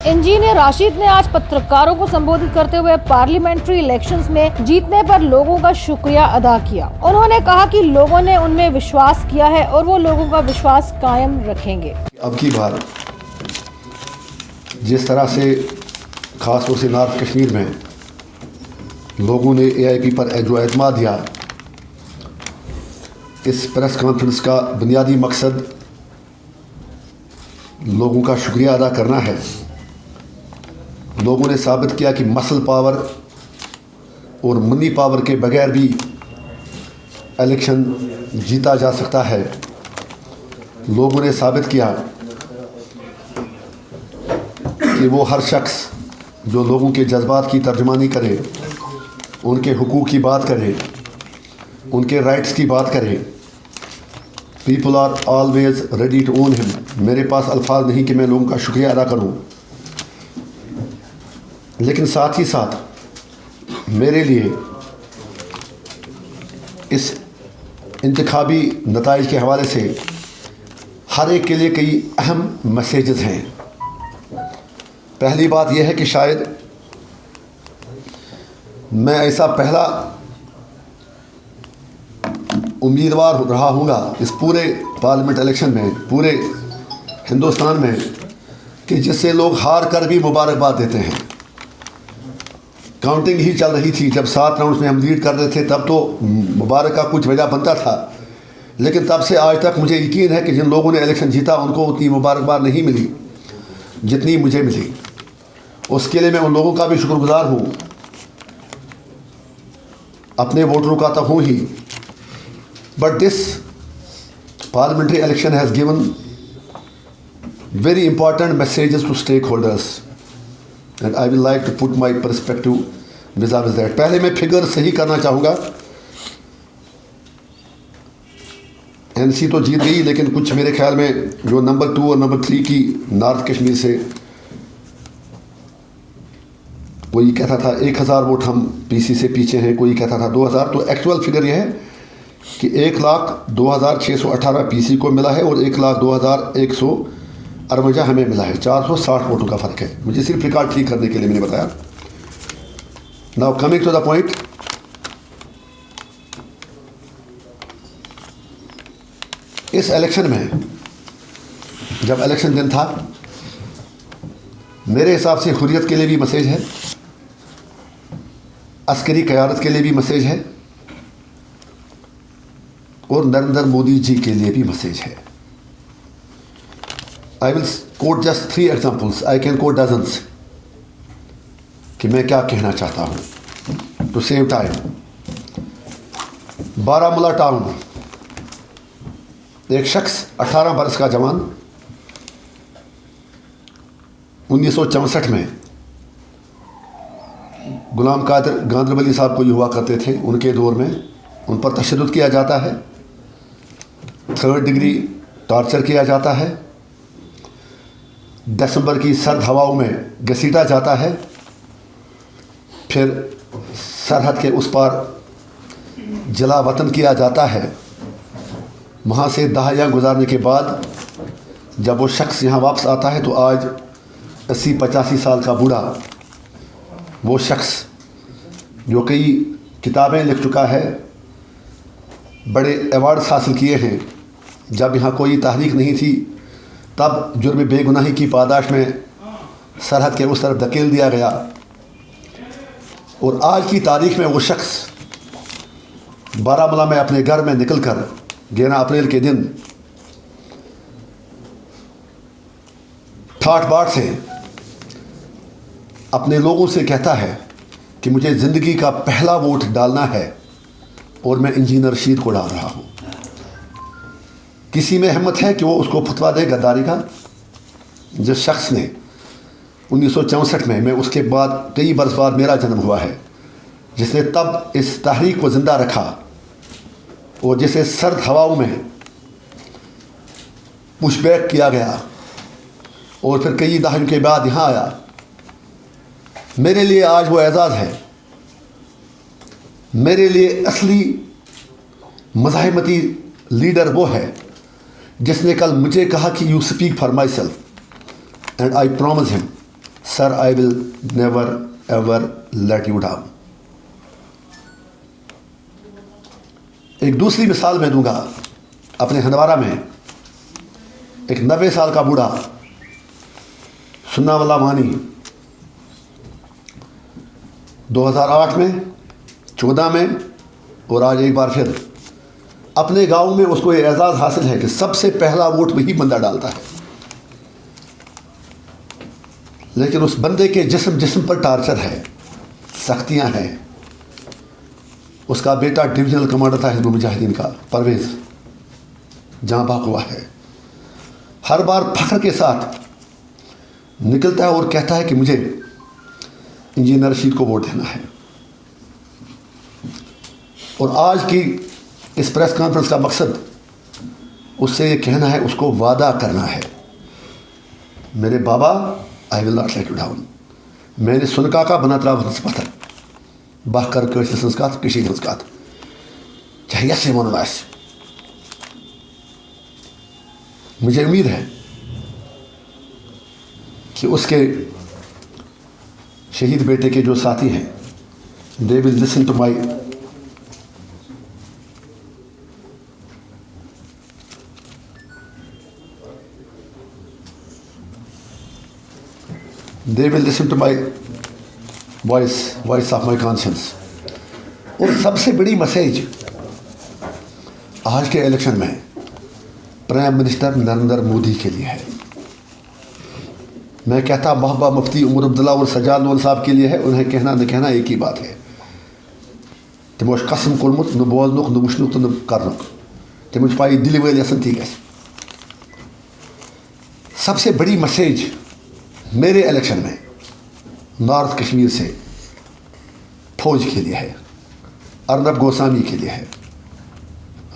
Engineer Rashid ने आज पत्रकारों को संबोधित करते हुए पार्लियामेंट्री इलेक्शंस में जीतने पर लोगों का शुक्रिया अदा किया। उन्होंने कहा कि लोगों ने उनमें विश्वास किया है और वो लोगों का विश्वास कायम रखेंगे। अब की बार जिस तरह से खासतौर से नॉर्थ कश्मीर में लोगों ने AIP पर जो एतमाद दिया, इस प्रेस कॉन्फ्रेंस का बुनियादी मकसद लोगों का शुक्रिया अदा करना है। लोगों ने साबित किया कि मसल पावर और मनी पावर के बगैर भी इलेक्शन जीता जा सकता है। लोगों ने साबित किया कि वो हर शख्स जो लोगों के जज्बात की तर्जुमानी करे, उनके हुकूक की बात करे, उनके राइट्स की बात करे। People are always ready to own him. मेरे पास अल्फाज नहीं कि मैं लोगों का शुक्रिया अदा करूं, लेकिन साथ ही साथ मेरे लिए इस इंतखाबी नताइज के हवाले से हर एक के लिए कई अहम मैसेजेस हैं। पहली बात यह है कि शायद मैं ऐसा पहला उम्मीदवार रहा हूँगा इस पूरे पार्लियामेंट इलेक्शन में, पूरे हिंदुस्तान में, कि जिससे लोग हार कर भी मुबारकबाद देते हैं। काउंटिंग ही चल रही थी, जब 7 राउंड्स में हम लीड कर रहे थे तब तो मुबारक का कुछ वजह बनता था, लेकिन तब से आज तक मुझे यकीन है कि जिन लोगों ने इलेक्शन जीता उनको उतनी मुबारकबाद नहीं मिली जितनी मुझे मिली। उसके लिए मैं उन लोगों का भी शुक्रगुजार हूँ, अपने वोटरों का तो हूँ ही। But this parliamentary election has given very important messages to stakeholders and I will like to put my perspective with that. पहले मैं फिगर सही करना चाहूँगा। NC तो जीत गई, लेकिन कुछ मेरे ख्याल में जो नंबर 2 और नंबर 3 की नॉर्थ कश्मीर से, कोई कहता था 1000 वोट हम PC से पीछे हैं, कोई कहता था 2000। तो एक्चुअल फिगर यह है कि 1,02,618 PC को मिला है और 1,02,158 हमें मिला है। 460 वोटों का फ़र्क है। मुझे सिर्फ रिकॉर्ड ठीक करने के लिए मैंने बताया। Now coming to the point, इस इलेक्शन में जब इलेक्शन दिन था, मेरे हिसाब से हुर्रियत के लिए भी मैसेज है, अस्करी क़यादत के लिए भी मैसेज है और नरेंद्र मोदी जी के लिए भी मैसेज है। I will quote just 3 examples, I can quote dozens, कि मैं क्या कहना चाहता हूँ to save time. Baramulla town, एक शख्स 18 बरस का जवान 1964 में गुलाम कादिर गांधरबली साहब कोई हुआ करते थे, उनके दौर में उन पर तशद्दुद किया जाता है, 3rd डिग्री टॉर्चर किया जाता है, दिसंबर की सर्द हवाओं में घसीटा जाता है, फिर सरहद के उस पार जला वतन किया जाता है। वहाँ से दहाइयाँ गुजारने के बाद जब वो शख्स यहाँ वापस आता है तो आज 80-85 साल का बूढ़ा, वो शख्स जो कई किताबें लिख चुका है, बड़े अवार्ड्स हासिल किए हैं, जब यहाँ कोई तहरीक नहीं थी तब जुर्म बेगुनाही की पादाश में सरहद के उस तरफ धकेल दिया गया, और आज की तारीख में वो शख्स बारामूला में अपने घर में निकलकर 11 अप्रैल के दिन ठाठ बाट से अपने लोगों से कहता है कि मुझे ज़िंदगी का पहला वोट डालना है और मैं इंजीनियर रशीद को डाल रहा हूँ। किसी में हिम्मत है कि वो उसको फतवा दे गद्दारी का? जिस शख्स ने 1964 में, मैं उसके बाद कई बरस बाद मेरा जन्म हुआ है, जिसने तब इस तहरीक को ज़िंदा रखा और जिसे सर्द हवाओं में पुशबैक किया गया और फिर कई दहाइयों के बाद यहाँ आया, मेरे लिए आज वो एजाज़ है। मेरे लिए असली मज़ाहिमती लीडर वो है जिसने कल मुझे कहा कि you speak for my self and I promise him sir I will never ever late you down. एक दूसरी मिसाल मैं दूंगा। अपने हंदवारा में एक 90 साल का बूढ़ा सुन्नावल्ला वानी 2008 में, 14 में और आज एक बार फिर अपने गांव में उसको ये एजाज़ हासिल है कि सबसे पहला वोट वही बंदा डालता है। लेकिन उस बंदे के जिस्म पर टार्चर है, सख्तियां हैं। उसका बेटा डिविजनल कमांडर था हिज़्बुल मुजाहिदीन का, परवेज़, जाँ बाक हुआ है। हर बार फख्र के साथ निकलता है और कहता है कि मुझे इंजीनियर रशीद को वोट देना है। और आज की इस प्रेस कॉन्फ्रेंस का मकसद उससे ये कहना है, उसको वादा करना है, मेरे बाबा I will not let you down. मैंने सुनका का बना तरा पत्थर बाह कर संस्कार किसी संस्कार चाहिए से मनोवास। मुझे उम्मीद है कि उसके शहीद बेटे के जो साथी हैं, they will listen to my voice of my conscience. और सबसे बड़ी मैसेज आज के इलेक्शन में प्राइम मिनिस्टर नरेंद्र मोदी के लिए है। मैं कहता महबा मुफ्ती उमर अब्दुल्ला और सजाद नून साहब के लिए है। उन्हें कहना न कहना एक ही बात है। तमो कसम कोलमुत न बोलनुक न वुचनुक न करनुक, तमो पाई दिल वल यसन ती गस। सबसे बड़ी मैसेज मेरे इलेक्शन में नॉर्थ कश्मीर से फौज के लिए है, अर्नब गोस्वामी के लिए है,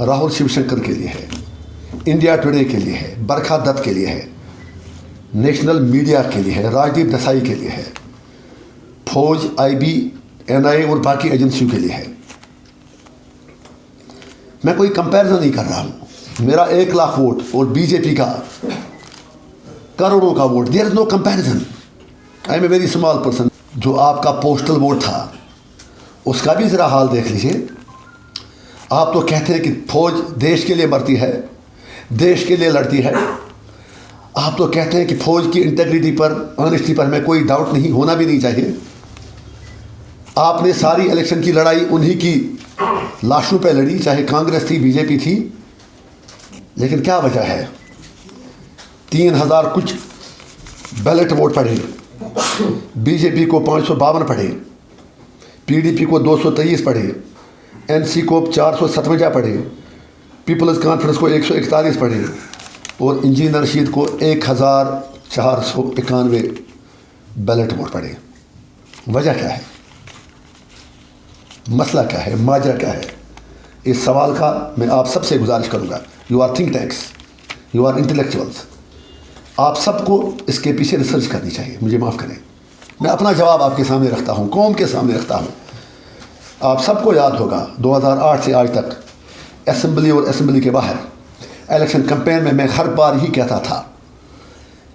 राहुल शिवशंकर के लिए है, इंडिया टुडे के लिए है, बरखा दत्त के लिए है, नेशनल मीडिया के लिए है, राजदीप देसाई के लिए है, फौज, आईबी, एनआईए और बाकी एजेंसियों के लिए है। मैं कोई कंपैरिजन नहीं कर रहा हूँ। मेरा 1 लाख वोट और बीजेपी का करोड़ों का vote, there is no comparison. I am a very small person. जो आपका पोस्टल वोट था उसका भी ज़रा हाल देख लीजिए। आप तो कहते हैं कि फौज देश के लिए मरती है, देश के लिए लड़ती है। आप तो कहते हैं कि फौज की इंटेग्रिटी पर, ऑनेस्टी पर में कोई डाउट नहीं, होना भी नहीं चाहिए। आपने सारी इलेक्शन की लड़ाई उन्हीं की लाशों पे लड़ी, चाहे कांग्रेस थी, बीजेपी थी। लेकिन क्या वजह है? 3000 कुछ बैलेट वोट पड़े, बीजेपी को 552 पड़े, पीडीपी को 223 पड़े, एनसी को 457 पड़े, पीपल्स कॉन्फ्रेंस को 141 पड़े और इंजीनियर रशीद को 1491 बैलेट वोट पड़े। वजह क्या है? मसला क्या है? माजरा क्या है? इस सवाल का मैं आप सबसे गुजारिश करूंगा। You are think tanks, you are intellectuals, आप सबको इसके पीछे रिसर्च करनी चाहिए। मुझे माफ़ करें, मैं अपना जवाब आपके सामने रखता हूँ, कौम के सामने रखता हूँ। आप सबको याद होगा 2008 से आज तक असेंबली और असेंबली के बाहर इलेक्शन कैंपेन में मैं हर बार ही कहता था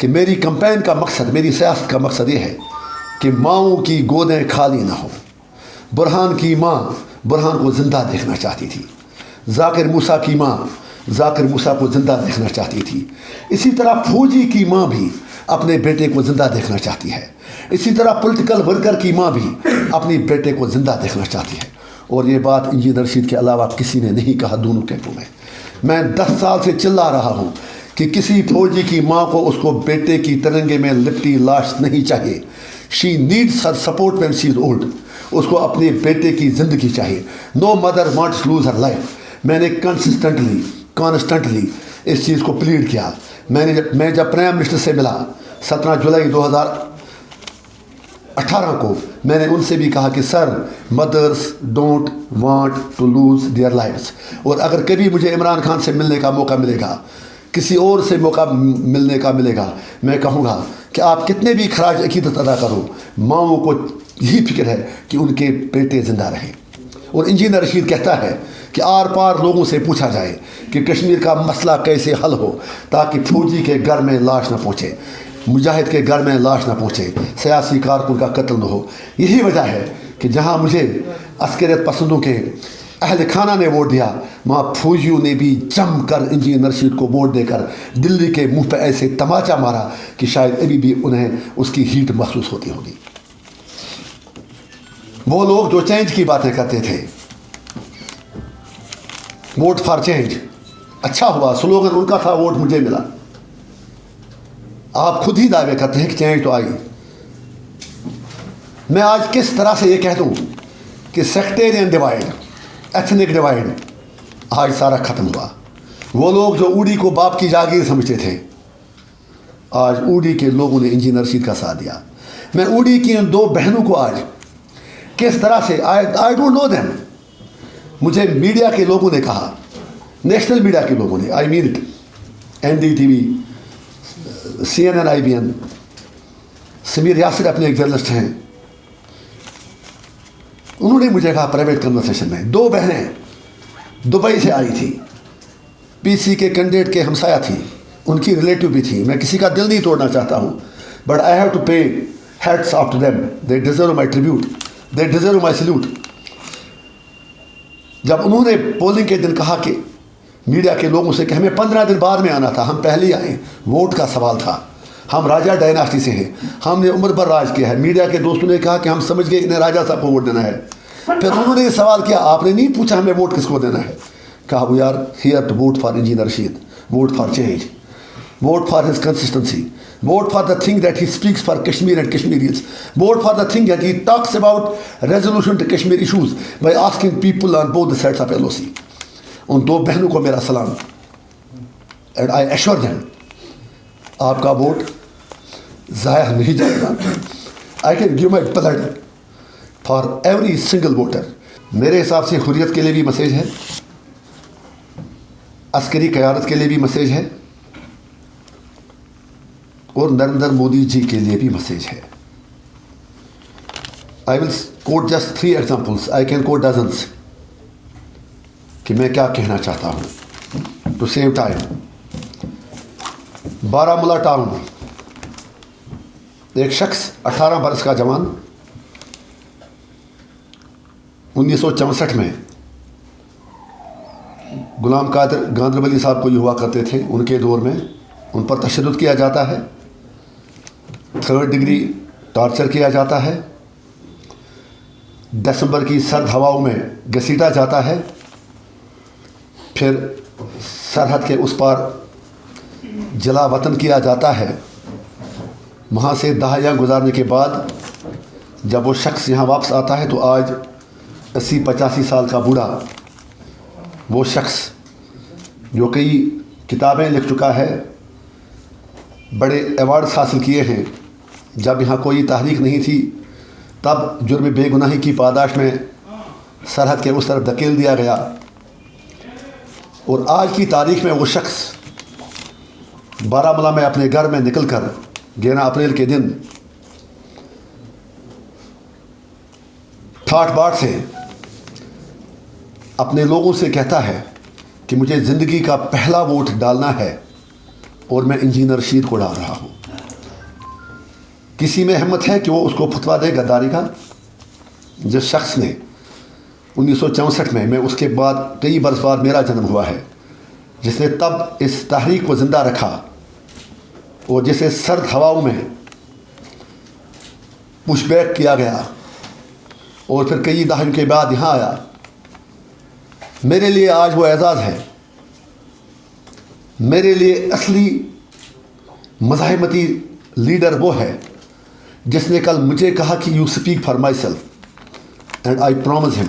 कि मेरी कैंपेन का मकसद, मेरी सियासत का मकसद ये है कि माओं की गोदें खाली ना हो। बुरहान की माँ बुरहान को ज़िंदा देखना चाहती थी, जाकिर मूसा की माँ जाकिर मूसा को ज़िंदा देखना चाहती थी। इसी तरह फौजी की माँ भी अपने बेटे को ज़िंदा देखना चाहती है। इसी तरह पॉलिटिकल वर्कर की माँ भी अपनी बेटे को ज़िंदा देखना चाहती है। और ये बात इंजीनियर रशीद के अलावा किसी ने नहीं कहा दोनों कैंपों में। मैं 10 साल से चिल्ला रहा हूँ कि किसी फौजी की माँ को उसको बेटे की तिरंगे में लिपटी लाश नहीं चाहिए। She needs her support when she is old. उसको अपने बेटे की ज़िंदगी चाहिए। No mother wants lose her life. मैंने कॉन्स्टेंटली इस चीज़ को प्लीड किया। मैं जब प्राइम मिनिस्टर से मिला 17 जुलाई 2018 को, मैंने उनसे भी कहा कि sir, mothers don't want to lose their lives. और अगर कभी मुझे इमरान खान से मिलने का मौका मिलेगा, किसी और से मौका मिलने का मिलेगा, मैं कहूँगा कि आप कितने भी खराज अकीदत अदा करो, माओं को यही फिक्र है कि उनके बेटे ज़िंदा रहें। और इंजीनियर रशीद कहता है कि आर पार लोगों से पूछा जाए कि कश्मीर का मसला कैसे हल हो ताकि फौजी के घर में लाश न पहुँचे। मुजाहिद के घर में लाश ना पहुँचे, सियासी कारकुन का कत्ल न हो। यही वजह है कि जहाँ मुझे अस्करियत पसंदों के अहल खाना ने वोट दिया, वहाँ फौजियों ने भी जमकर इंजीनियर रशीद को वोट देकर दिल्ली के मुंह पर ऐसे तमाचा मारा कि शायद अभी भी उन्हें उसकी हीट महसूस होती होगी। वो लोग जो चेंज की बातें करते थे, वोट फॉर चेंज, अच्छा हुआ स्लोगन उनका था, वोट मुझे मिला। आप खुद ही दावे करते हैं कि चेंज तो आई। मैं आज किस तरह से ये कह दूं कि सेक्टेरियन डिवाइड, एथनिक डिवाइड आज सारा ख़त्म हुआ। वो लोग जो ऊडी को बाप की जागीर समझते थे, आज ऊडी के लोगों ने इंजीनियर रशीद का साथ दिया। मैं ऊडी की उन दो बहनों को आज किस तरह से, आई डोंट नो देम, मुझे मीडिया के लोगों ने कहा, नेशनल मीडिया के लोगों ने, I mean it, NDTV, CNN, IBN, Sameer Yasir अपने एक जर्नलिस्ट हैं, उन्होंने मुझे कहा प्राइवेट कन्वर्सेशन में, दो बहनें दुबई से आई थी, PC के कैंडिडेट के हमसाया थी, उनकी रिलेटिव भी थी। मैं किसी का दिल नहीं तोड़ना चाहता हूँ, but I have to pay heads off to them, they deserve my tribute, they deserve my salute. जब उन्होंने पोलिंग के दिन कहा कि मीडिया के लोगों से कि हमें 15 दिन बाद में आना था, हम पहले ही आए, वोट का सवाल था, हम राजा डायनास्टी से हैं, हमने उम्र भर राज किया है। मीडिया के दोस्तों ने कहा कि हम समझ गए इन्हें राजा साहब को वोट देना है। फिर उन्होंने ये सवाल किया, आपने नहीं पूछा हमें वोट किसको देना है? कहा we are here to vote for engineer Rashid, vote for change, vote for his consistency, vote for the thing that he speaks for Kashmir and Kashmiris, vote for the thing that he talks about resolution to Kashmir issues by asking people on both the sides of LOC. उन दो बहनों को मेरा सलाम, and I assure them, आपका vote ज़ाया नहीं जाएगा। I can give my blood for every single voter. मेरे हिसाब से हुर्रियत के लिए भी मैसेज है, अस्करी क़यादत के लिए भी मैसेज है, और नरेंद्र मोदी जी के लिए भी मैसेज है। I will quote just 3 examples, I can quote dozens, कि मैं क्या कहना चाहता हूँ to save time. Baramulla town, एक शख्स 18 बरस का जवान 1964 में गुलाम कादिर गांधरबली साहब कोई हुआ करते थे, उनके दौर में उन पर तशद्दुद किया जाता है, 3rd डिग्री टॉर्चर किया जाता है, दिसंबर की सर्द हवाओं में घसीटा जाता है, फिर सरहद के उस पार जला वतन किया जाता है। वहाँ से दहाइयाँ गुजारने के बाद जब वो शख्स यहाँ वापस आता है तो आज 80-85 साल का बूढ़ा, वो शख्स जो कई किताबें लिख चुका है, बड़े अवार्ड्स हासिल किए हैं, जब यहाँ कोई तहरीक नहीं थी तब जुर्म बेगुनाही की पादाश में सरहद के उस तरफ धकेल दिया गया, और आज की तारीख में वो शख्स बारामूला में अपने घर में निकलकर 11 अप्रैल के दिन ठाठ बाट से अपने लोगों से कहता है कि मुझे ज़िंदगी का पहला वोट डालना है और मैं इंजीनियर रशीद को डाल रहा हूँ। किसी में हिम्मत है कि वो उसको फतवा दे गद्दारी का? जिस शख्स ने 1964 में, मैं उसके बाद कई बरस बाद मेरा जन्म हुआ है, जिसने तब इस तहरीक को ज़िंदा रखा और जिसे सर्द हवाओं में पुशबैक किया गया और फिर कई दहाइयों के बाद यहाँ आया, मेरे लिए आज वो एजाज़ है। मेरे लिए असली मज़ाहिमती लीडर वो है जिसने कल मुझे कहा कि you speak for my self and I promise him,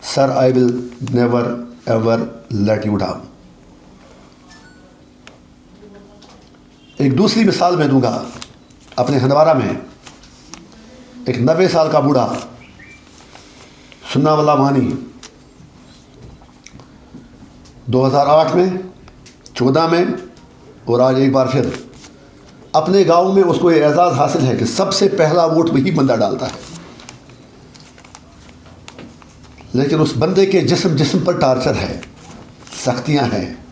sir I will never ever late you down. एक दूसरी मिसाल मैं दूंगा, अपने हंदवारा में एक 90 साल का बूढ़ा सुन्नावाला वानी 2008 में, 14 में और आज एक बार फिर अपने गांव में उसको ये एजाज़ हासिल है कि सबसे पहला वोट वही बंदा डालता है। लेकिन उस बंदे के जिस्म पर टार्चर है, सख्तियां हैं,